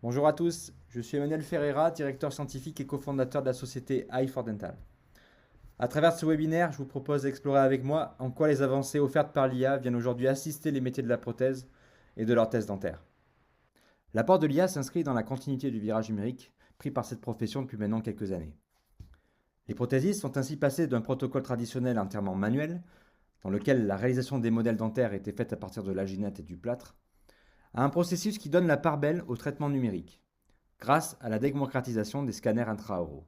Bonjour à tous, je suis Emmanuel Ferreira, directeur scientifique et cofondateur de la société i4Dental. À travers ce webinaire, je vous propose d'explorer avec moi en quoi les avancées offertes par l'IA viennent aujourd'hui assister les métiers de la prothèse et de l'orthèse dentaire. L'apport de l'IA s'inscrit dans la continuité du virage numérique pris par cette profession depuis maintenant quelques années. Les prothésistes sont ainsi passés d'un protocole traditionnel entièrement manuel, dans lequel la réalisation des modèles dentaires était faite à partir de l'alginate et du plâtre, à un processus qui donne la part belle au traitement numérique, grâce à la démocratisation des scanners intraoraux.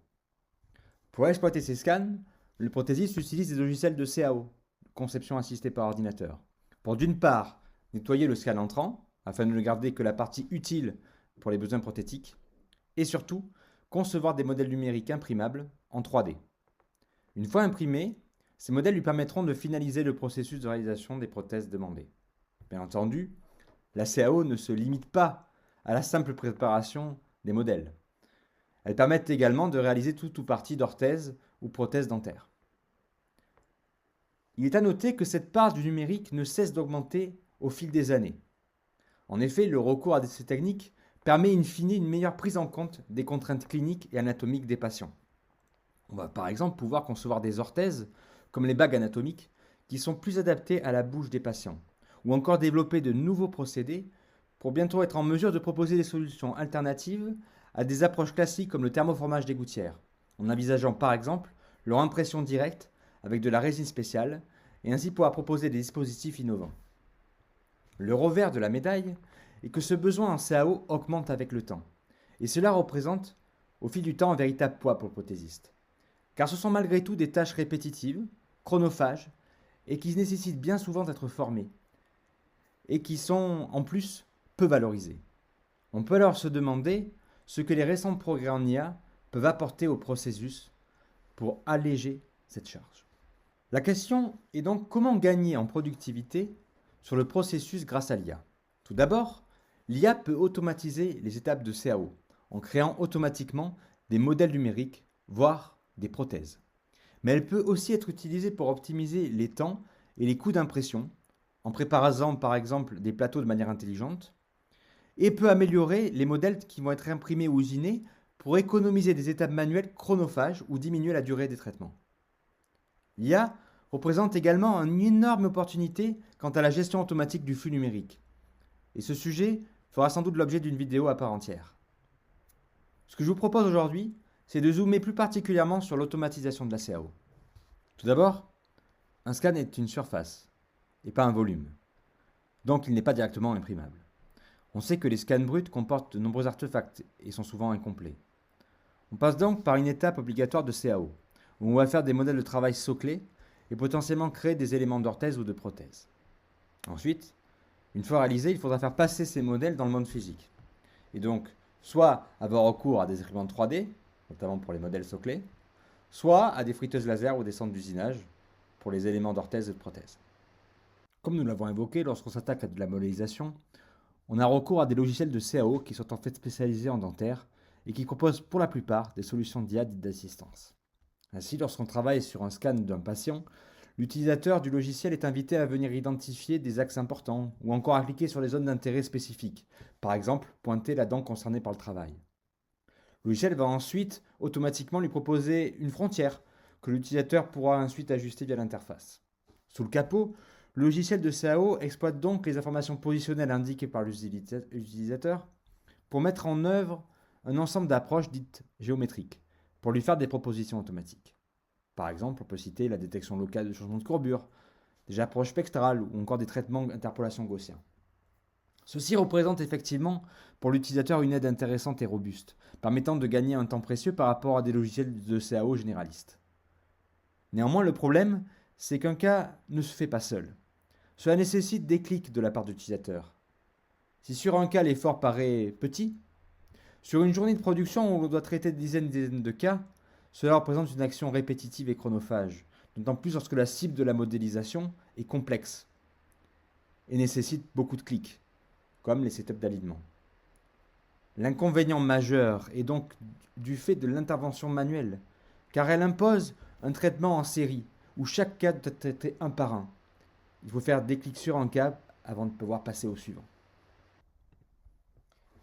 Pour exploiter ces scans, le prothésiste utilise des logiciels de CAO, conception assistée par ordinateur, pour d'une part nettoyer le scan entrant, afin de ne garder que la partie utile pour les besoins prothétiques, et surtout concevoir des modèles numériques imprimables en 3D. Une fois imprimés, ces modèles lui permettront de finaliser le processus de réalisation des prothèses demandées. Bien entendu, la CAO ne se limite pas à la simple préparation des modèles. Elles permettent également de réaliser tout ou partie d'orthèse ou prothèse dentaire. Il est à noter que cette part du numérique ne cesse d'augmenter au fil des années. En effet, le recours à ces techniques permet in fine une meilleure prise en compte des contraintes cliniques et anatomiques des patients. On va par exemple pouvoir concevoir des orthèses, comme les bagues anatomiques, qui sont plus adaptées à la bouche des patients, ou encore développer de nouveaux procédés pour bientôt être en mesure de proposer des solutions alternatives à des approches classiques comme le thermoformage des gouttières, en envisageant par exemple leur impression directe avec de la résine spéciale, et ainsi pouvoir proposer des dispositifs innovants. Le revers de la médaille est que ce besoin en CAO augmente avec le temps, et cela représente au fil du temps un véritable poids pour le prothésiste. Car ce sont malgré tout des tâches répétitives, chronophages, et qui nécessitent bien souvent d'être formées, et qui sont en plus peu valorisées. On peut alors se demander ce que les récents progrès en IA peuvent apporter au processus pour alléger cette charge. La question est donc comment gagner en productivité sur le processus grâce à l'IA. Tout d'abord, l'IA peut automatiser les étapes de CAO en créant automatiquement des modèles numériques, voire des prothèses. Mais elle peut aussi être utilisée pour optimiser les temps et les coûts d'impression, en préparant par exemple des plateaux de manière intelligente, et peut améliorer les modèles qui vont être imprimés ou usinés pour économiser des étapes manuelles chronophages ou diminuer la durée des traitements. L'IA représente également une énorme opportunité quant à la gestion automatique du flux numérique. Et ce sujet fera sans doute l'objet d'une vidéo à part entière. Ce que je vous propose aujourd'hui, c'est de zoomer plus particulièrement sur l'automatisation de la CAO. Tout d'abord, un scan est une surface et pas un volume. Donc il n'est pas directement imprimable. On sait que les scans bruts comportent de nombreux artefacts et sont souvent incomplets. On passe donc par une étape obligatoire de CAO, où on va faire des modèles de travail soclés et potentiellement créer des éléments d'orthèse ou de prothèse. Ensuite, une fois réalisé, il faudra faire passer ces modèles dans le monde physique. Et donc, soit avoir recours à des imprimantes 3D, notamment pour les modèles soclés, soit à des friteuses laser ou des centres d'usinage pour les éléments d'orthèse et de prothèse. Comme nous l'avons évoqué, lorsqu'on s'attaque à de la modélisation, on a recours à des logiciels de CAO qui sont en fait spécialisés en dentaire et qui proposent pour la plupart des solutions d'IA dites d'assistance. Ainsi, lorsqu'on travaille sur un scan d'un patient, l'utilisateur du logiciel est invité à venir identifier des axes importants ou encore à cliquer sur les zones d'intérêt spécifiques, par exemple pointer la dent concernée par le travail. Le logiciel va ensuite automatiquement lui proposer une frontière que l'utilisateur pourra ensuite ajuster via l'interface. Sous le capot, le logiciel de CAO exploite donc les informations positionnelles indiquées par l'utilisateur pour mettre en œuvre un ensemble d'approches dites géométriques, pour lui faire des propositions automatiques. Par exemple, on peut citer la détection locale de changement de courbure, des approches spectrales ou encore des traitements d'interpolation gaussien. Ceci représente effectivement pour l'utilisateur une aide intéressante et robuste, permettant de gagner un temps précieux par rapport à des logiciels de CAO généralistes. Néanmoins, le problème, c'est qu'un cas ne se fait pas seul. Cela nécessite des clics de la part de l'utilisateur. Si sur un cas l'effort paraît petit, sur une journée de production où l'on doit traiter des dizaines de cas, cela représente une action répétitive et chronophage, d'autant plus lorsque la cible de la modélisation est complexe et nécessite beaucoup de clics, comme les setups d'alignement. L'inconvénient majeur est donc du fait de l'intervention manuelle, car elle impose un traitement en série, où chaque cas doit être traité un par un. Il faut faire des clics sur un cas avant de pouvoir passer au suivant.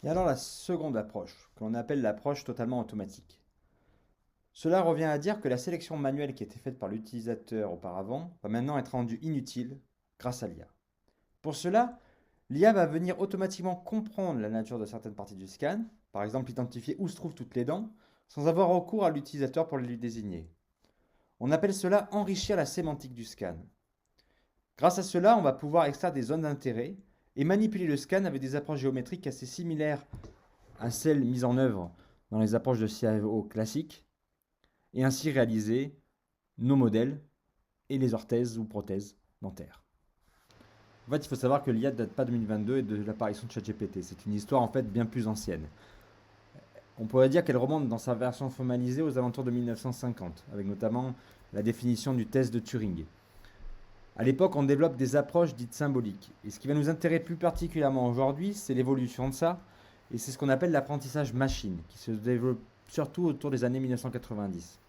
Et alors la seconde approche, que l'on appelle l'approche totalement automatique. Cela revient à dire que la sélection manuelle qui était faite par l'utilisateur auparavant va maintenant être rendue inutile grâce à l'IA. Pour cela, l'IA va venir automatiquement comprendre la nature de certaines parties du scan, par exemple identifier où se trouvent toutes les dents, sans avoir recours à l'utilisateur pour les lui désigner. On appelle cela enrichir la sémantique du scan. Grâce à cela, on va pouvoir extraire des zones d'intérêt et manipuler le scan avec des approches géométriques assez similaires à celles mises en œuvre dans les approches de CAO classiques, et ainsi réaliser nos modèles et les orthèses ou prothèses dentaires. En fait, il faut savoir que l'IA ne date pas de 2022 et de l'apparition de ChatGPT. C'est une histoire en fait bien plus ancienne. On pourrait dire qu'elle remonte dans sa version formalisée aux alentours de 1950, avec notamment la définition du test de Turing. À l'époque, on développe des approches dites symboliques. Et ce qui va nous intéresser plus particulièrement aujourd'hui, c'est l'évolution de ça. Et c'est ce qu'on appelle l'apprentissage machine, qui se développe surtout autour des années 1990.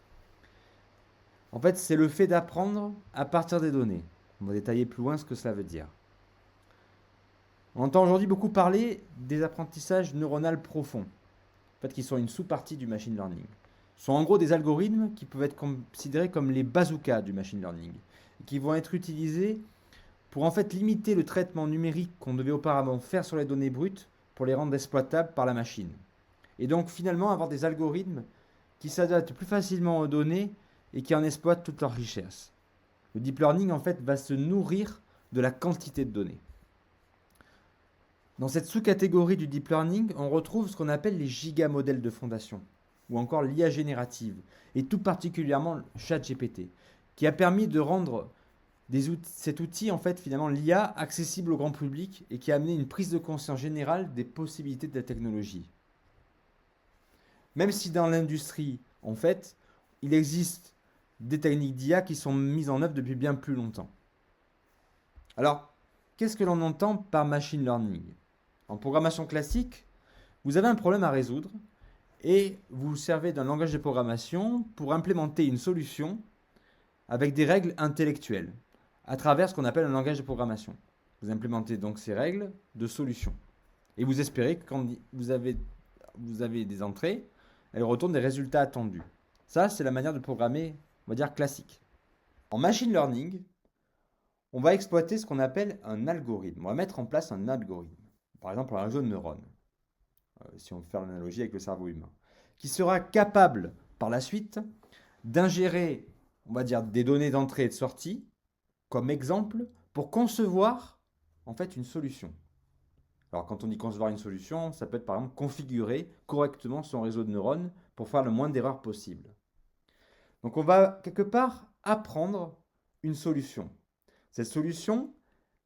En fait, c'est le fait d'apprendre à partir des données. On va détailler plus loin ce que cela veut dire. On entend aujourd'hui beaucoup parler des apprentissages neuronaux profonds, en fait, qui sont une sous-partie du machine learning. Ce sont en gros des algorithmes qui peuvent être considérés comme les bazookas du machine learning, et qui vont être utilisés pour en fait limiter le traitement numérique qu'on devait auparavant faire sur les données brutes pour les rendre exploitables par la machine. Et donc finalement avoir des algorithmes qui s'adaptent plus facilement aux données et qui en exploitent toute leur richesse. Le deep learning en fait va se nourrir de la quantité de données. Dans cette sous-catégorie du deep learning, on retrouve ce qu'on appelle les gigamodèles de fondation, ou encore l'IA générative, et tout particulièrement ChatGPT, qui a permis de rendre cet outil, en fait, finalement, l'IA accessible au grand public et qui a amené une prise de conscience générale des possibilités de la technologie. Même si dans l'industrie, en fait, il existe des techniques d'IA qui sont mises en œuvre depuis bien plus longtemps. Alors, qu'est-ce que l'on entend par machine learning? En programmation classique, vous avez un problème à résoudre et vous vous servez d'un langage de programmation pour implémenter une solution avec des règles intellectuelles à travers ce qu'on appelle un langage de programmation. Vous implémentez donc ces règles de solution et vous espérez que quand vous avez des entrées, elles retournent des résultats attendus. Ça, c'est la manière de programmer, on va dire, classique. En machine learning, on va exploiter ce qu'on appelle un algorithme. On va mettre en place un algorithme. Par exemple, un réseau de neurones, si on veut faire l'analogie avec le cerveau humain, qui sera capable, par la suite, d'ingérer, on va dire, des données d'entrée et de sortie, comme exemple, pour concevoir, en fait, une solution. Alors, quand on dit concevoir une solution, ça peut être, par exemple, configurer correctement son réseau de neurones pour faire le moins d'erreurs possible. Donc, on va, quelque part, apprendre une solution. Cette solution,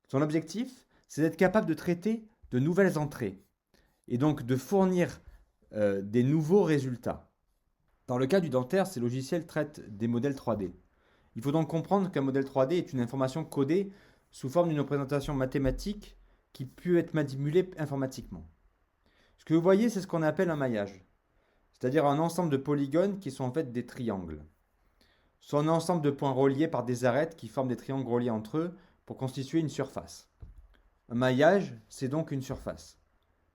son objectif, c'est d'être capable de traiter de nouvelles entrées et donc de fournir des nouveaux résultats. Dans le cas du dentaire, ces logiciels traitent des modèles 3D. Il faut donc comprendre qu'un modèle 3D est une information codée sous forme d'une représentation mathématique qui peut être manipulée informatiquement. Ce que vous voyez, c'est ce qu'on appelle un maillage, c'est-à-dire un ensemble de polygones qui sont en fait des triangles. Ce sont un ensemble de points reliés par des arêtes qui forment des triangles reliés entre eux pour constituer une surface. Un maillage, c'est donc une surface.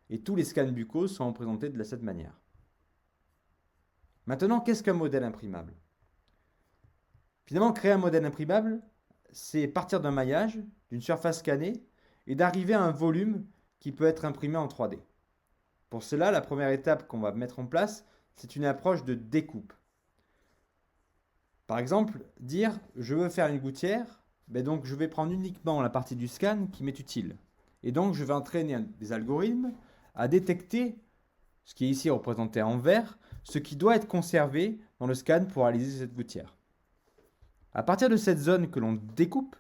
Et tous les scans buccaux sont représentés de cette manière. Maintenant, qu'est-ce qu'un modèle imprimable? Finalement, créer un modèle imprimable, c'est partir d'un maillage, d'une surface scannée, et d'arriver à un volume qui peut être imprimé en 3D. Pour cela, la première étape qu'on va mettre en place, c'est une approche de découpe. Par exemple, dire je veux faire une gouttière, donc je vais prendre uniquement la partie du scan qui m'est utile. Et donc je vais entraîner des algorithmes à détecter ce qui est ici représenté en vert, ce qui doit être conservé dans le scan pour réaliser cette gouttière. À partir de cette zone que l'on découpe,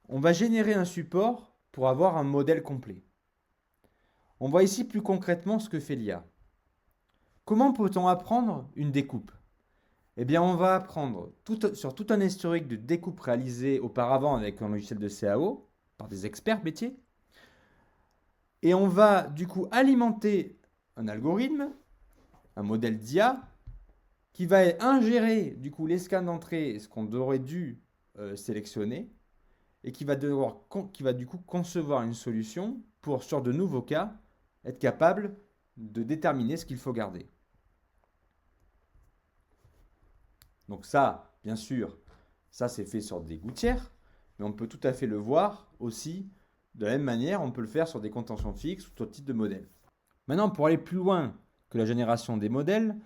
on va générer un support pour avoir un modèle complet. On voit ici plus concrètement ce que fait l'IA. Comment peut-on apprendre une découpe? Eh bien, on va apprendre sur tout un historique de découpe réalisé auparavant avec un logiciel de CAO par des experts métiers. Et on va du coup alimenter un algorithme, un modèle d'IA, qui va ingérer du coup les scans d'entrée, ce qu'on aurait dû sélectionner, et qui va du coup concevoir une solution pour, sur de nouveaux cas, être capable de déterminer ce qu'il faut garder. Donc ça, bien sûr, ça c'est fait sur des gouttières, mais on peut tout à fait le voir aussi de la même manière, on peut le faire sur des contentions fixes ou tout type de modèle. Maintenant, pour aller plus loin que la génération des modèles,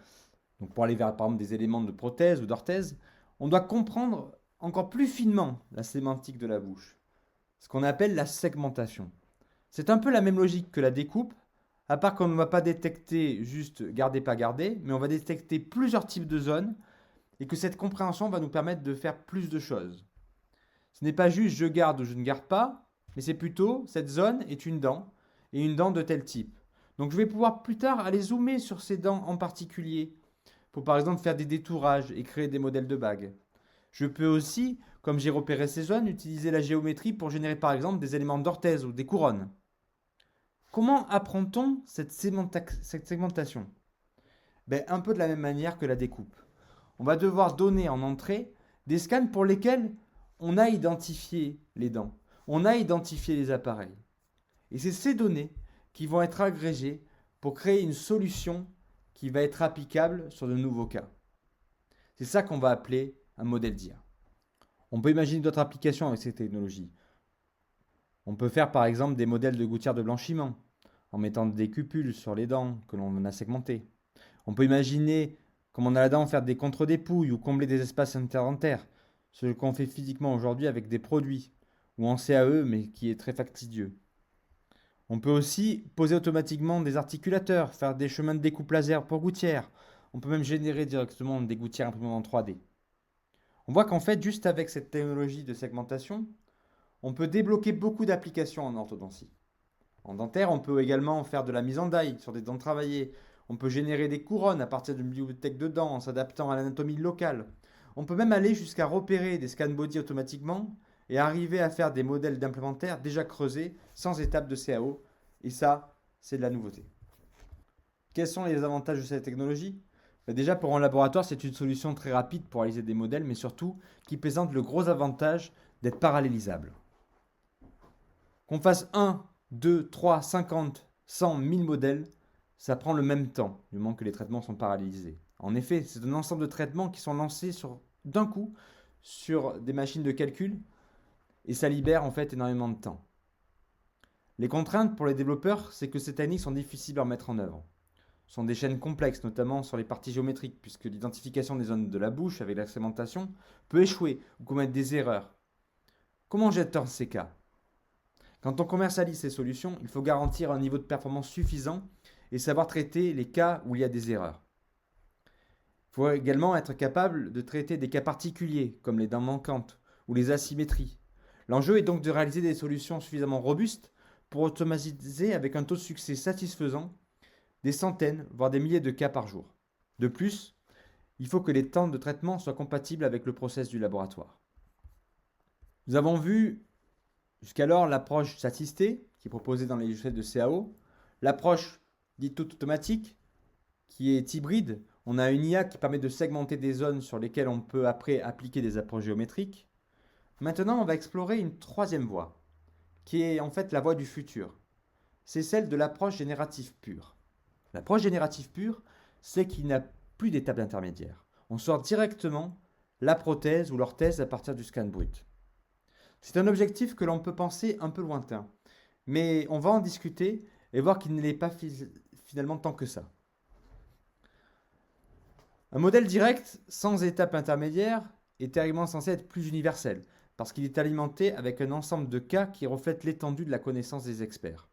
donc pour aller vers par exemple des éléments de prothèse ou d'orthèse, on doit comprendre encore plus finement la sémantique de la bouche, ce qu'on appelle la segmentation. C'est un peu la même logique que la découpe, à part qu'on ne va pas détecter juste garder, pas garder, mais on va détecter plusieurs types de zones et que cette compréhension va nous permettre de faire plus de choses. Ce n'est pas juste je garde ou je ne garde pas, mais c'est plutôt cette zone est une dent et une dent de tel type. Donc je vais pouvoir plus tard aller zoomer sur ces dents en particulier pour par exemple faire des détourages et créer des modèles de bagues. Je peux aussi, comme j'ai repéré ces zones, utiliser la géométrie pour générer par exemple des éléments d'orthèse ou des couronnes. Comment apprend-on cette segmentation? Un peu de la même manière que la découpe. On va devoir donner en entrée des scans pour lesquels on a identifié les dents, on a identifié les appareils. Et c'est ces données qui vont être agrégées pour créer une solution qui va être applicable sur de nouveaux cas. C'est ça qu'on va appeler un modèle d'IA. On peut imaginer d'autres applications avec ces technologies. On peut faire par exemple des modèles de gouttières de blanchiment en mettant des cupules sur les dents que l'on a segmentées. On peut imaginer, comme on a la dent, faire des contre-dépouilles ou combler des espaces interdentaires, ce qu'on fait physiquement aujourd'hui avec des produits, ou en CAE, mais qui est très fastidieux. On peut aussi poser automatiquement des articulateurs, faire des chemins de découpe laser pour gouttières. On peut même générer directement des gouttières imprimées en 3D. On voit qu'en fait, juste avec cette technologie de segmentation, on peut débloquer beaucoup d'applications en orthodontie. En dentaire, on peut également faire de la mise en die sur des dents travaillées. On peut générer des couronnes à partir d'une bibliothèque de dents en s'adaptant à l'anatomie locale. On peut même aller jusqu'à repérer des scans body automatiquement et arriver à faire des modèles d'implémentaires déjà creusés sans étape de CAO. Et ça, c'est de la nouveauté. Quels sont les avantages de cette technologie? Déjà, pour un laboratoire, c'est une solution très rapide pour réaliser des modèles, mais surtout qui présente le gros avantage d'être parallélisable. Qu'on fasse 1, 2, 3, 50, 100, 1000 modèles, ça prend le même temps, du moment que les traitements sont parallélisés. En effet, c'est un ensemble de traitements qui sont lancés d'un coup sur des machines de calcul et ça libère en fait énormément de temps. Les contraintes pour les développeurs, c'est que ces techniques sont difficiles à mettre en œuvre. Ce sont des chaînes complexes, notamment sur les parties géométriques, puisque l'identification des zones de la bouche avec la segmentation peut échouer ou commettre des erreurs. Comment gère-t-on ces cas? Quand on commercialise ces solutions, il faut garantir un niveau de performance suffisant et savoir traiter les cas où il y a des erreurs. Il faut également être capable de traiter des cas particuliers, comme les dents manquantes ou les asymétries. L'enjeu est donc de réaliser des solutions suffisamment robustes pour automatiser avec un taux de succès satisfaisant des centaines, voire des milliers de cas par jour. De plus, il faut que les temps de traitement soient compatibles avec le process du laboratoire. Nous avons vu jusqu'alors l'approche statistée, qui est proposée dans les logiciels de CAO, l'approche dite toute automatique, qui est hybride. On a une IA qui permet de segmenter des zones sur lesquelles on peut après appliquer des approches géométriques. Maintenant, on va explorer une troisième voie, qui est en fait la voie du futur. C'est celle de l'approche générative pure. L'approche générative pure, c'est qu'il n'y a plus d'étape intermédiaire. On sort directement la prothèse ou l'orthèse à partir du scan brut. C'est un objectif que l'on peut penser un peu lointain, mais on va en discuter et voir qu'il ne l'est pas finalement tant que ça. Un modèle direct, sans étape intermédiaire, est théoriquement censé être plus universel, parce qu'il est alimenté avec un ensemble de cas qui reflètent l'étendue de la connaissance des experts.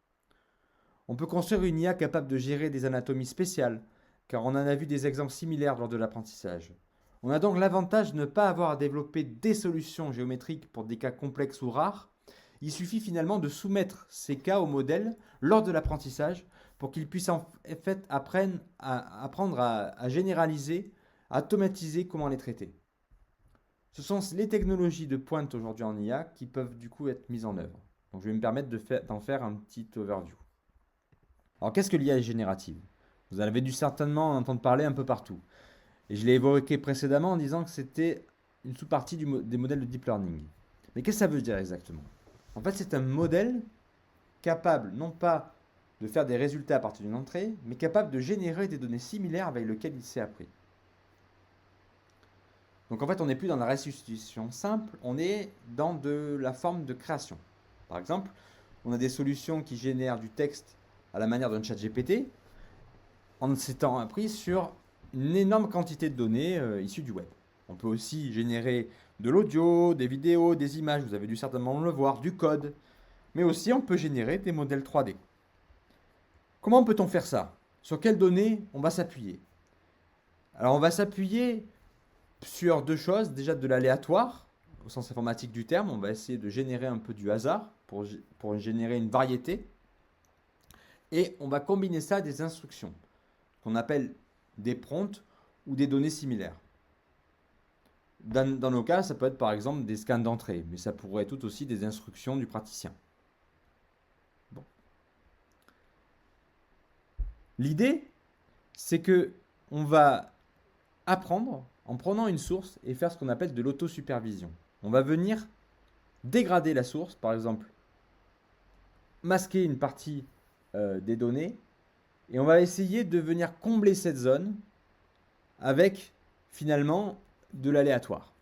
On peut construire une IA capable de gérer des anatomies spéciales, car on en a vu des exemples similaires lors de l'apprentissage. On a donc l'avantage de ne pas avoir à développer des solutions géométriques pour des cas complexes ou rares. Il suffit finalement de soumettre ces cas au modèle lors de l'apprentissage pour qu'il puisse en fait apprendre à généraliser, à automatiser comment les traiter. Ce sont les technologies de pointe aujourd'hui en IA qui peuvent du coup être mises en œuvre. Donc je vais me permettre d'en faire un petit overview. Alors qu'est-ce que l'IA générative? Vous en avez dû certainement en entendre parler un peu partout. Et je l'ai évoqué précédemment en disant que c'était une sous-partie des modèles de deep learning. Mais qu'est-ce que ça veut dire exactement? En fait, c'est un modèle capable non pas de faire des résultats à partir d'une entrée, mais capable de générer des données similaires avec lesquelles il s'est appris. Donc en fait, on n'est plus dans la restitution simple, on est dans de la forme de création. Par exemple, on a des solutions qui génèrent du texte à la manière d'un chat GPT, en s'étant appris sur une énorme quantité de données issues du web. On peut aussi générer de l'audio, des vidéos, des images, vous avez dû certainement le voir, du code, mais aussi on peut générer des modèles 3D. Comment peut-on faire ça? Sur quelles données on va s'appuyer? Alors on va s'appuyer sur deux choses, déjà de l'aléatoire, au sens informatique du terme, on va essayer de générer un peu du hasard pour générer une variété, et on va combiner ça à des instructions, qu'on appelle des prompts ou des données similaires. Dans nos cas, ça peut être par exemple des scans d'entrée, mais ça pourrait être tout aussi des instructions du praticien. Bon. L'idée, c'est que on va apprendre en prenant une source et faire ce qu'on appelle de l'autosupervision. On va venir dégrader la source, par exemple, masquer une partie des données, et on va essayer de venir combler cette zone avec finalement de l'aléatoire.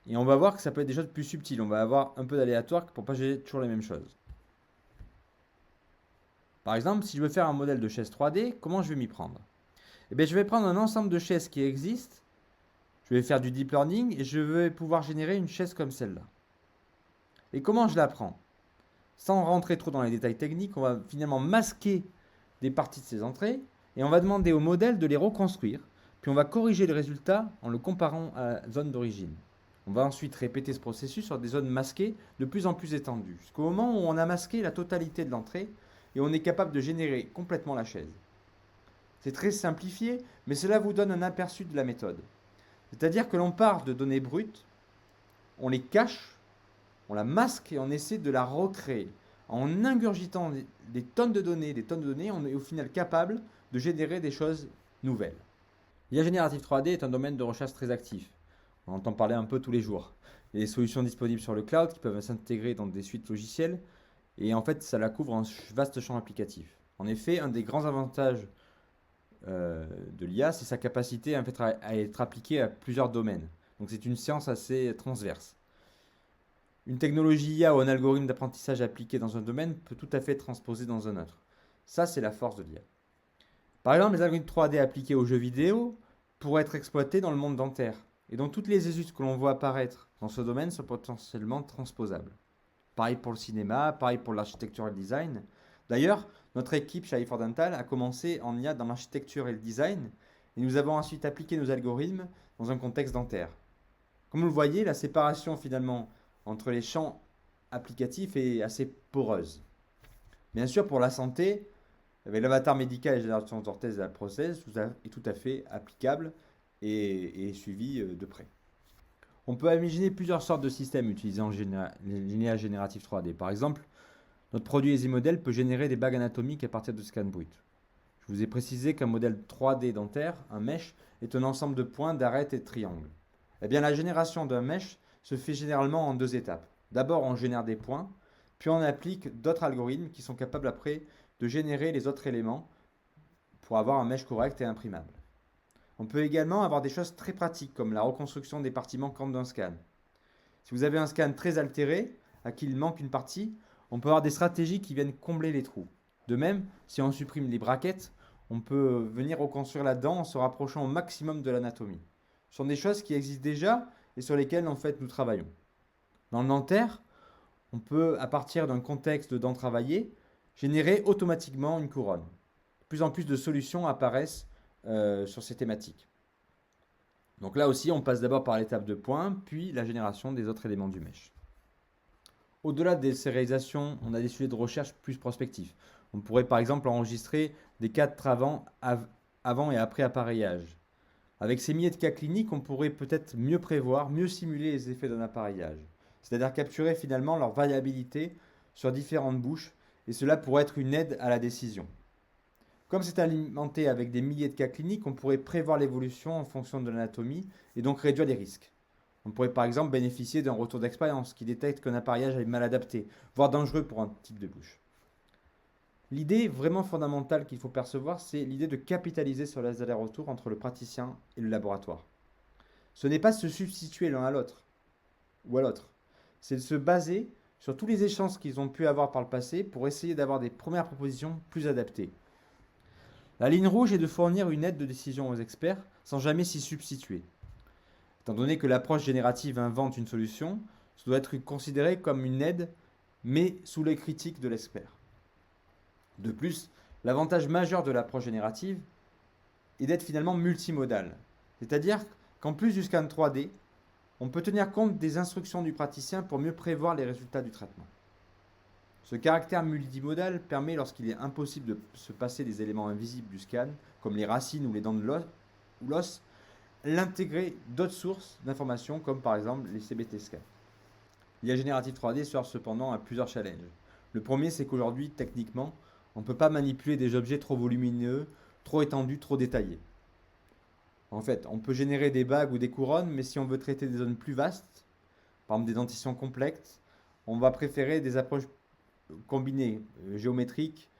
Et on va voir que ça peut être des choses plus subtiles. On va avoir un peu d'aléatoire pour ne pas gérer toujours les mêmes choses. Par exemple, si je veux faire un modèle de chaise 3D, comment je vais m'y prendre? Eh bien, je vais prendre un ensemble de chaises qui existent, je vais faire du deep learning et je vais pouvoir générer une chaise comme celle-là. Et comment je la prends? Sans rentrer trop dans les détails techniques, on va finalement masquer des parties de ces entrées et on va demander au modèle de les reconstruire, puis on va corriger le résultat en le comparant à la zone d'origine. On va ensuite répéter ce processus sur des zones masquées de plus en plus étendues, jusqu'au moment où on a masqué la totalité de l'entrée et on est capable de générer complètement la chaise. C'est très simplifié, mais cela vous donne un aperçu de la méthode. C'est-à-dire que l'on part de données brutes, on les cache, on la masque et on essaie de la recréer. En ingurgitant des tonnes de données, on est au final capable de générer des choses nouvelles. L'IA générative 3D est un domaine de recherche très actif. On entend parler un peu tous les jours. Il y a des solutions disponibles sur le cloud qui peuvent s'intégrer dans des suites logicielles et en fait, ça la couvre un vaste champ applicatif. En effet, un des grands avantages de l'IA, c'est sa capacité en fait, à être appliquée à plusieurs domaines. Donc c'est une science assez transverse. Une technologie IA ou un algorithme d'apprentissage appliqué dans un domaine peut tout à fait être transposé dans un autre. Ça, c'est la force de l'IA. Par exemple, les algorithmes 3D appliqués aux jeux vidéo pourraient être exploités dans le monde dentaire. Et donc toutes les études que l'on voit apparaître dans ce domaine sont potentiellement transposables. Pareil pour le cinéma, pareil pour l'architecture et le design. D'ailleurs, notre équipe chez i4 Dental a commencé en IA dans l'architecture et le design, et nous avons ensuite appliqué nos algorithmes dans un contexte dentaire. Comme vous le voyez, la séparation finalement entre les champs applicatifs est assez poreuse. Bien sûr, pour la santé, avec l'avatar médical et la génération d'orthèses et la prothèse, est tout à fait applicable et suivi de près. On peut imaginer plusieurs sortes de systèmes utilisant l'IA générative 3D. Par exemple, notre produit EasyModel peut générer des bagues anatomiques à partir de scans bruts. Je vous ai précisé qu'un modèle 3D dentaire, un mesh, est un ensemble de points, d'arêtes et de triangles. Eh bien, la génération d'un mesh se fait généralement en deux étapes. D'abord, on génère des points, puis on applique d'autres algorithmes qui sont capables après de générer les autres éléments pour avoir un mesh correct et imprimable. On peut également avoir des choses très pratiques comme la reconstruction des parties manquantes d'un scan. Si vous avez un scan très altéré, à qui il manque une partie, on peut avoir des stratégies qui viennent combler les trous. De même, si on supprime les brackets, on peut venir reconstruire la dent en se rapprochant au maximum de l'anatomie. Ce sont des choses qui existent déjà et sur lesquelles en fait nous travaillons. Dans le dentaire, on peut, à partir d'un contexte de dents travaillées, générer automatiquement une couronne. De plus en plus de solutions apparaissent sur ces thématiques. Donc là aussi, on passe d'abord par l'étape de points, puis la génération des autres éléments du mesh. Au-delà des sérialisations, on a des sujets de recherche plus prospectifs. On pourrait par exemple enregistrer des cas de avant et après appareillage. Avec ces milliers de cas cliniques, on pourrait peut-être mieux prévoir, mieux simuler les effets d'un appareillage. C'est-à-dire capturer finalement leur variabilité sur différentes bouches, et cela pourrait être une aide à la décision. Comme c'est alimenté avec des milliers de cas cliniques, on pourrait prévoir l'évolution en fonction de l'anatomie et donc réduire les risques. On pourrait par exemple bénéficier d'un retour d'expérience qui détecte qu'un appareillage est mal adapté, voire dangereux pour un type de bouche. L'idée vraiment fondamentale qu'il faut percevoir, c'est l'idée de capitaliser sur les allers-retours entre le praticien et le laboratoire. Ce n'est pas se substituer l'un à l'autre ou à l'autre, c'est de se baser sur tous les échanges qu'ils ont pu avoir par le passé pour essayer d'avoir des premières propositions plus adaptées. La ligne rouge est de fournir une aide de décision aux experts sans jamais s'y substituer. Étant donné que l'approche générative invente une solution, ça doit être considéré comme une aide, mais sous les critiques de l'expert. De plus, l'avantage majeur de l'approche générative est d'être finalement multimodale. C'est-à-dire qu'en plus du scan 3D, on peut tenir compte des instructions du praticien pour mieux prévoir les résultats du traitement. Ce caractère multimodal permet, lorsqu'il est impossible de se passer des éléments invisibles du scan, comme les racines ou les dents de l'os, l'intégrer d'autres sources d'informations, comme par exemple les CBT scans. L'IA générative 3D sert cependant à plusieurs challenges. Le premier, c'est qu'aujourd'hui, techniquement, on ne peut pas manipuler des objets trop volumineux, trop étendus, trop détaillés. En fait, on peut générer des bagues ou des couronnes, mais si on veut traiter des zones plus vastes, par exemple des dentitions complexes, on va préférer des approches combinées, géométriques,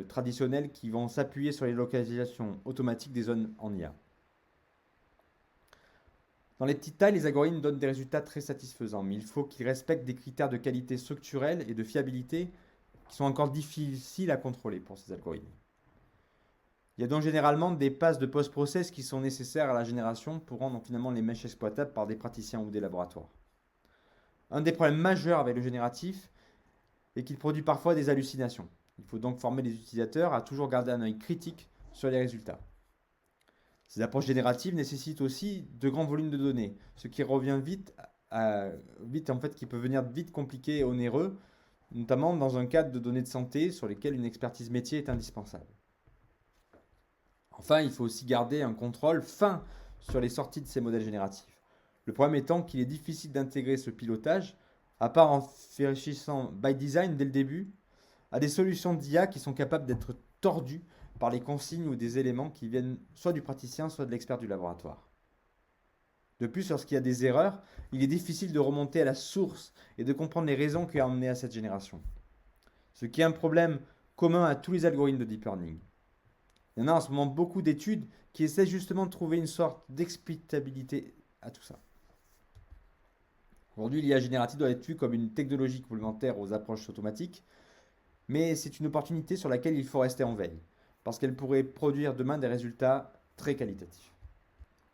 traditionnelles, qui vont s'appuyer sur les localisations automatiques des zones en IA. Dans les petites tailles, les algorithmes donnent des résultats très satisfaisants, mais il faut qu'ils respectent des critères de qualité structurelle et de fiabilité qui sont encore difficiles à contrôler pour ces algorithmes. Il y a donc généralement des passes de post-process qui sont nécessaires à la génération pour rendre finalement les mèches exploitables par des praticiens ou des laboratoires. Un des problèmes majeurs avec le génératif est qu'il produit parfois des hallucinations. Il faut donc former les utilisateurs à toujours garder un œil critique sur les résultats. Ces approches génératives nécessitent aussi de grands volumes de données, ce qui revient qui peut venir vite compliqué et onéreux, notamment dans un cadre de données de santé sur lesquelles une expertise métier est indispensable. Enfin, il faut aussi garder un contrôle fin sur les sorties de ces modèles génératifs. Le problème étant qu'il est difficile d'intégrer ce pilotage, à part en réfléchissant by design dès le début, à des solutions d'IA qui sont capables d'être tordues par les consignes ou des éléments qui viennent soit du praticien, soit de l'expert du laboratoire. De plus, lorsqu'il y a des erreurs, il est difficile de remonter à la source et de comprendre les raisons qui ont amené à cette génération. Ce qui est un problème commun à tous les algorithmes de deep learning. Il y en a en ce moment beaucoup d'études qui essaient justement de trouver une sorte d'explicabilité à tout ça. Aujourd'hui, l'IA générative doit être vue comme une technologie complémentaire aux approches automatiques, mais c'est une opportunité sur laquelle il faut rester en veille, parce qu'elle pourrait produire demain des résultats très qualitatifs.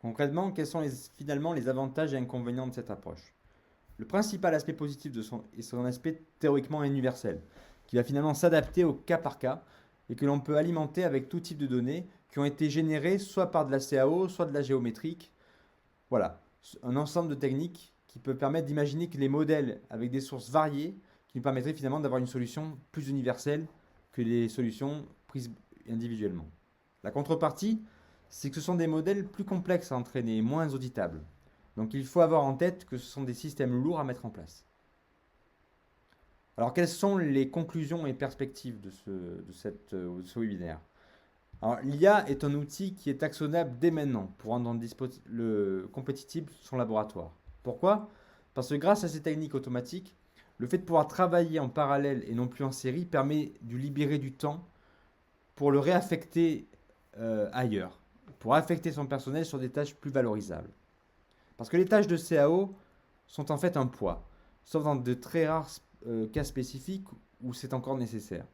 Concrètement, quels sont finalement les avantages et inconvénients de cette approche? Le principal aspect positif est son aspect théoriquement universel, qui va finalement s'adapter au cas par cas et que l'on peut alimenter avec tout type de données qui ont été générées soit par de la CAO, soit de la géométrique. Voilà, un ensemble de techniques qui peut permettre d'imaginer que les modèles avec des sources variées qui nous permettraient finalement d'avoir une solution plus universelle que les solutions prises individuellement. La contrepartie, c'est que ce sont des modèles plus complexes à entraîner et moins auditables. Donc il faut avoir en tête que ce sont des systèmes lourds à mettre en place. Alors quelles sont les conclusions et perspectives de ce webinaire? Alors, l'IA est un outil qui est actionnable dès maintenant pour rendre compétitif son laboratoire. Pourquoi? Parce que grâce à ces techniques automatiques, le fait de pouvoir travailler en parallèle et non plus en série permet de libérer du temps pour le réaffecter ailleurs, pour affecter son personnel sur des tâches plus valorisables. Parce que les tâches de CAO sont en fait un poids, sauf dans de très rares cas spécifiques où c'est encore nécessaire.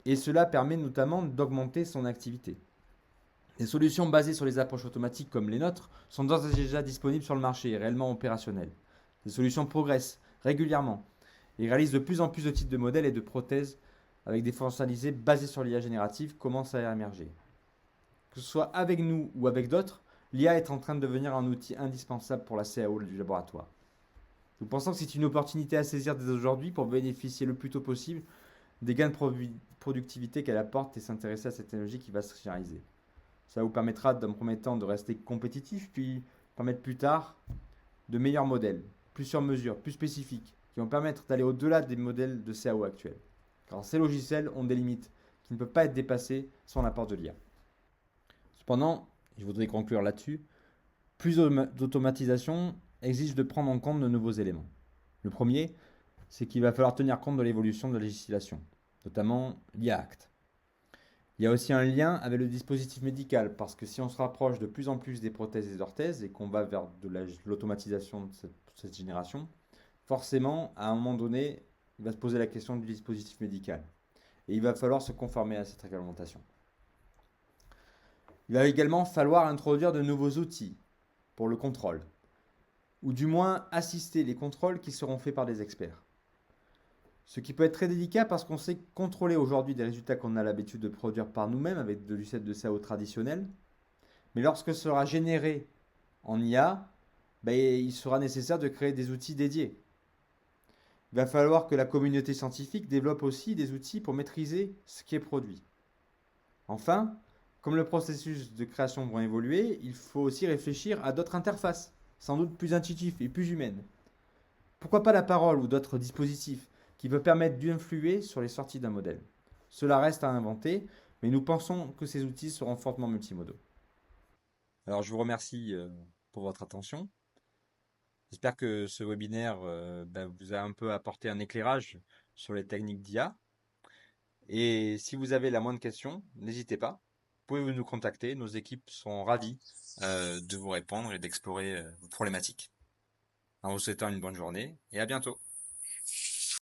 Et cela permet notamment d'augmenter son activité. Les solutions basées sur les approches automatiques comme les nôtres sont d'ores et déjà disponibles sur le marché et réellement opérationnelles. Ces solutions progressent régulièrement et réalisent de plus en plus de types de modèles et de prothèses avec des fonctionnalités basées sur l'IA générative commencent à émerger. Que ce soit avec nous ou avec d'autres, l'IA est en train de devenir un outil indispensable pour la CAO du laboratoire. Nous pensons que c'est une opportunité à saisir dès aujourd'hui pour bénéficier le plus tôt possible des gains de productivité qu'elle apporte et s'intéresser à cette technologie qui va se généraliser. Ça vous permettra dans un premier temps de rester compétitif, puis permettre plus tard de meilleurs modèles, plus sur mesure, plus spécifiques, qui vont permettre d'aller au-delà des modèles de CAO actuels. Car ces logiciels ont des limites qui ne peuvent pas être dépassées sans l'apport de l'IA. Cependant, je voudrais conclure là-dessus, plus d'automatisation exige de prendre en compte de nouveaux éléments. Le premier, c'est qu'il va falloir tenir compte de l'évolution de la législation. notamment l'IA Act. Il y a aussi un lien avec le dispositif médical, parce que si on se rapproche de plus en plus des prothèses et des orthèses et qu'on va vers l'automatisation de cette génération, forcément, à un moment donné, il va se poser la question du dispositif médical. Et il va falloir se conformer à cette réglementation. Il va également falloir introduire de nouveaux outils pour le contrôle, ou du moins assister les contrôles qui seront faits par des experts. Ce qui peut être très délicat parce qu'on sait contrôler aujourd'hui des résultats qu'on a l'habitude de produire par nous-mêmes avec du set de SAO traditionnel. Mais lorsque ce sera généré en IA, il sera nécessaire de créer des outils dédiés. Il va falloir que la communauté scientifique développe aussi des outils pour maîtriser ce qui est produit. Enfin, comme le processus de création va évoluer, il faut aussi réfléchir à d'autres interfaces, sans doute plus intuitives et plus humaines. Pourquoi pas la parole ou d'autres dispositifs qui peuvent permettre d'influer sur les sorties d'un modèle. Cela reste à inventer, mais nous pensons que ces outils seront fortement multimodaux. Alors je vous remercie pour votre attention. J'espère que ce webinaire vous a un peu apporté un éclairage sur les techniques d'IA. Et si vous avez la moindre question, n'hésitez pas. Pouvez-vous nous contacter? Nos équipes sont ravies de vous répondre et d'explorer vos problématiques. En vous souhaitant une bonne journée et à bientôt.